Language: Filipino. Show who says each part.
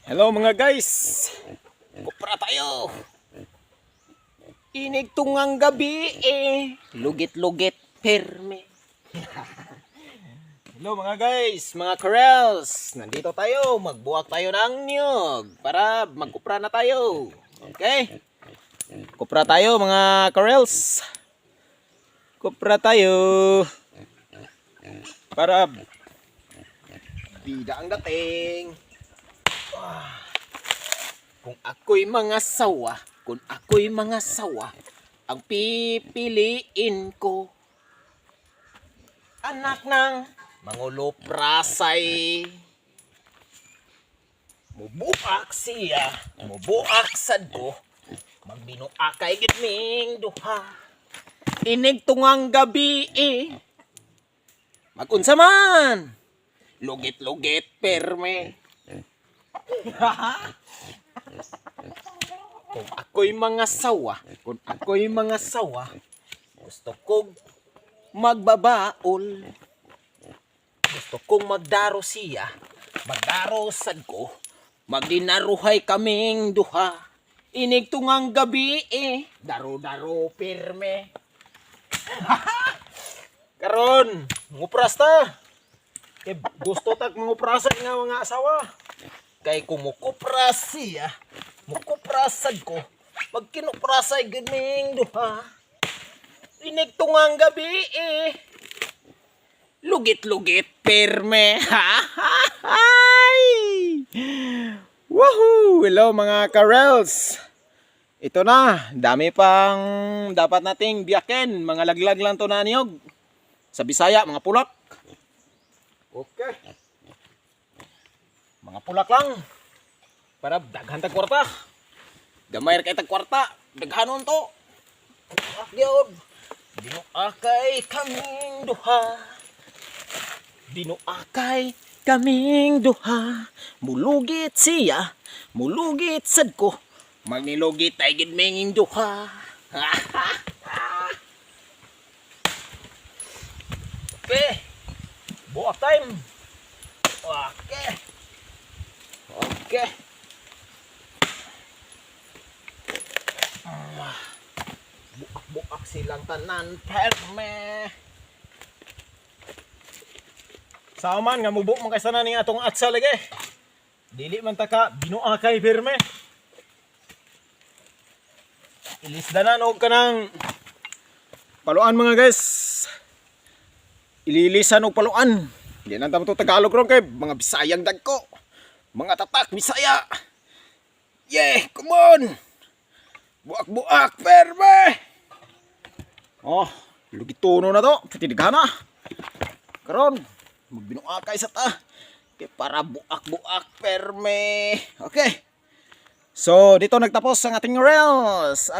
Speaker 1: Hello mga guys, kupra tayo. Inig tungang gabi lugit-lugit perme. Hello mga guys, mga corals. Nandito tayo, magbuwak tayo ng niyog para magkupra na tayo. Okay? Kupra tayo mga corals. Kupra tayo para bida ang dating. Kung ako'y mga sawa, ang pipiliin ko, anak ng Mangulo Prasay. Mubuak siya, mubuak sad ko, magbinuakay gitming duha. Inig tungang gabi magunsa man, lugit-lugit perme. Kung ako'y mga sawa, gusto kong magbabaol. Gusto kong magdaro siya, magdaro sad ko, magdinaruhay kaming duha. Inig tungang gabi daro-daro pirme. Karon, ngupras ta. Gusto tag manguprasa nga mga asawa. Kay kumukupras siya, mukuprasad ko, pag kinuprasay ganing duha. Inig tungang gabi lugit-lugit perme. Woohoo! Hello mga corals. Ito na, dami pang dapat nating biyakin. Mga laglag lang to na niyog. Sa Bisaya, mga pulak. Okay. Mga pulak lang. Para daghan tag kwarta. Gamay ra kay tag kwarta, daghanon to. Gyud. Binuakay kaming duha. Binuakay kaming duha. Mulugit siya, mulugit sad ko. Magnilugit ay gid ming duha. Okay. Buak time. Okay. Okay. Buak-buak silang tanan perme. Sauman nga mubuk man kay sana ning atong atsa lagi. Dili man ta ka binuakay perme. Ilisdanan og kanang paluan mga guys. Ililisan og paluan. Di na ta mo Tagalog ron kay mga Bisayang dagko. Mga tatak Bisaya. Yeah, come on. Buak-buak perme. Oh, lugituno na to. Patidigana. Karon, magbinuakay sa ta. Okay, para buak-buak perme. Okay. So, dito nagtapos ang ating reels.